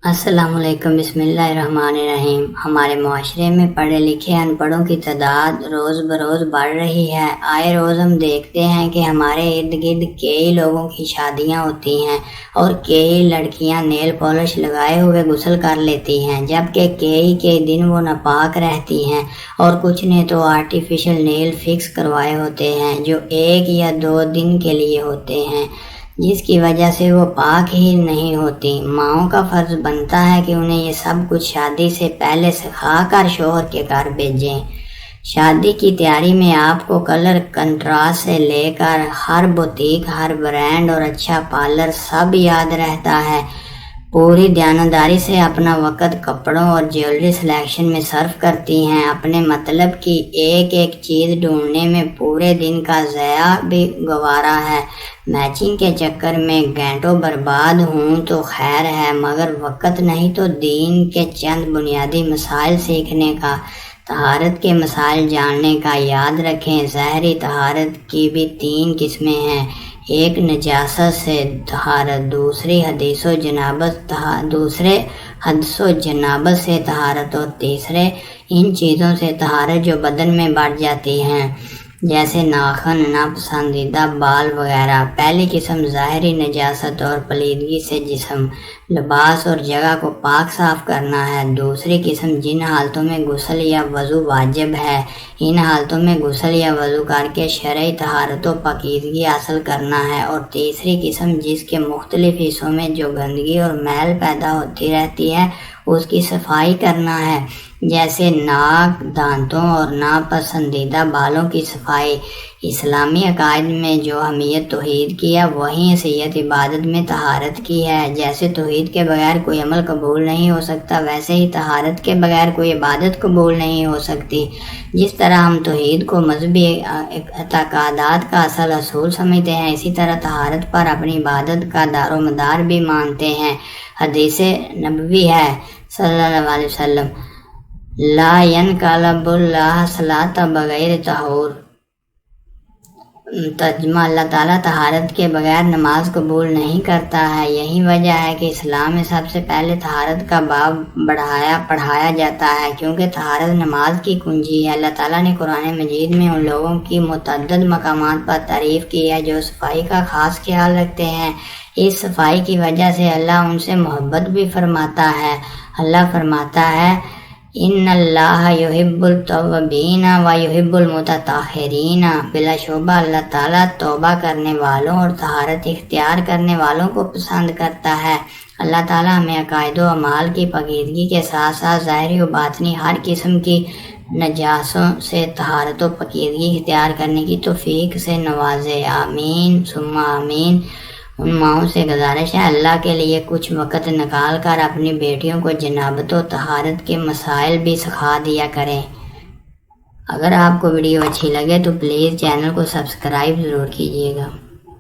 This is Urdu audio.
السلام علیکم، بسم اللہ الرحمن الرحیم۔ ہمارے معاشرے میں پڑھے لکھے ان پڑھوں کی تعداد روز بروز بڑھ رہی ہے۔ آئے روز ہم دیکھتے ہیں کہ ہمارے ارد گرد کئی لوگوں کی شادیاں ہوتی ہیں اور کئی لڑکیاں نیل پالش لگائے ہوئے غسل کر لیتی ہیں، جبکہ کئی دن وہ ناپاک رہتی ہیں، اور کچھ نے تو آرٹیفیشل نیل فکس کروائے ہوتے ہیں جو 1 یا 2 دن کے لیے ہوتے ہیں، جس کی وجہ سے وہ پاک ہی نہیں ہوتی۔ ماؤں کا فرض بنتا ہے کہ انہیں یہ سب کچھ شادی سے پہلے سکھا کر شوہر کے گھر بھیجیں۔ شادی کی تیاری میں آپ کو کلر کنٹراسٹ سے لے کر ہر بوتیک، ہر برانڈ اور اچھا پارلر سب یاد رہتا ہے۔ پوری دیانتداری سے اپنا وقت کپڑوں اور جیولری سلیکشن میں صرف کرتی ہیں۔ اپنے مطلب کی ایک چیز ڈھونڈنے میں پورے دن کا ضیاع بھی گوارا ہے۔ میچنگ کے چکر میں گھنٹوں برباد ہوں تو خیر ہے، مگر وقت نہیں تو دین کے چند بنیادی مسائل سیکھنے کا، طہارت کے مسائل جاننے کا۔ یاد رکھیں، ظاہری طہارت کی بھی 3 قسمیں ہیں: ایک نجاست سے طہارت، دوسرے حدث و جنابت سے طہارت، اور تیسرے ان چیزوں سے طہارت جو بدن میں بڑھ جاتی ہیں، جیسے ناخن، ناپسندیدہ بال وغیرہ۔ پہلی قسم ظاہری نجاست اور پلیدگی سے جسم، لباس اور جگہ کو پاک صاف کرنا ہے۔ دوسری قسم جن حالتوں میں غسل یا وضو واجب ہے، ان حالتوں میں غسل یا وضو کر کے شرعی طہارت و پاکیزگی حاصل کرنا ہے۔ اور تیسری قسم جس کے مختلف حصوں میں جو گندگی اور میل پیدا ہوتی رہتی ہے، اس کی صفائی کرنا ہے، جیسے ناک، دانتوں اور ناپسندیدہ بالوں کی صفائی۔ اسلامی عقائد میں جو اہمیت توحید کی ہے، وہیں حیثیت عبادت میں طہارت کی ہے۔ جیسے توحید کے بغیر کوئی عمل قبول نہیں ہو سکتا، ویسے ہی طہارت کے بغیر کوئی عبادت قبول نہیں ہو سکتی۔ جس طرح ہم توحید کو مذہبی اعتقادات کا اصل اصول سمجھتے ہیں، اسی طرح طہارت پر اپنی عبادت کا دار و مدار بھی مانتے ہیں۔ حدیث نبوی ہے صلی اللہ علیہ وسلم: لا ينقلب اللہ صلاۃ بغیر طہور۔ ترجمہ: اللہ تعالیٰ طہارت کے بغیر نماز قبول نہیں کرتا ہے۔ یہی وجہ ہے کہ اسلام میں سب سے پہلے طہارت کا باب پڑھایا جاتا ہے، کیونکہ طہارت نماز کی کنجی ہے۔ اللہ تعالیٰ نے قرآن مجید میں ان لوگوں کی متعدد مقامات پر تعریف کی ہے جو صفائی کا خاص خیال رکھتے ہیں۔ اس صفائی کی وجہ سے اللہ ان سے محبت بھی فرماتا ہے۔ اللہ فرماتا ہے: ان اللہ یحب التوابین و یحب المتطہرین۔ بلا شبہ اللہ تعالیٰ توبہ کرنے والوں اور طہارت اختیار کرنے والوں کو پسند کرتا ہے۔ اللہ تعالیٰ ہمیں عقائد و اعمال کی پاکیزگی کے ساتھ ساتھ ظاہری و باطنی ہر قسم کی نجاسوں سے طہارت و پاکیزگی اختیار کرنے کی توفیق سے نوازے۔ آمین ثم آمین۔ ان ماؤں سے گزارش ہے، اللہ کے لیے کچھ وقت نکال کر اپنی بیٹیوں کو جنابت و طہارت کے مسائل بھی سکھا دیا کریں۔ اگر آپ کو ویڈیو اچھی لگے تو پلیز چینل کو سبسکرائب ضرور کیجیے گا۔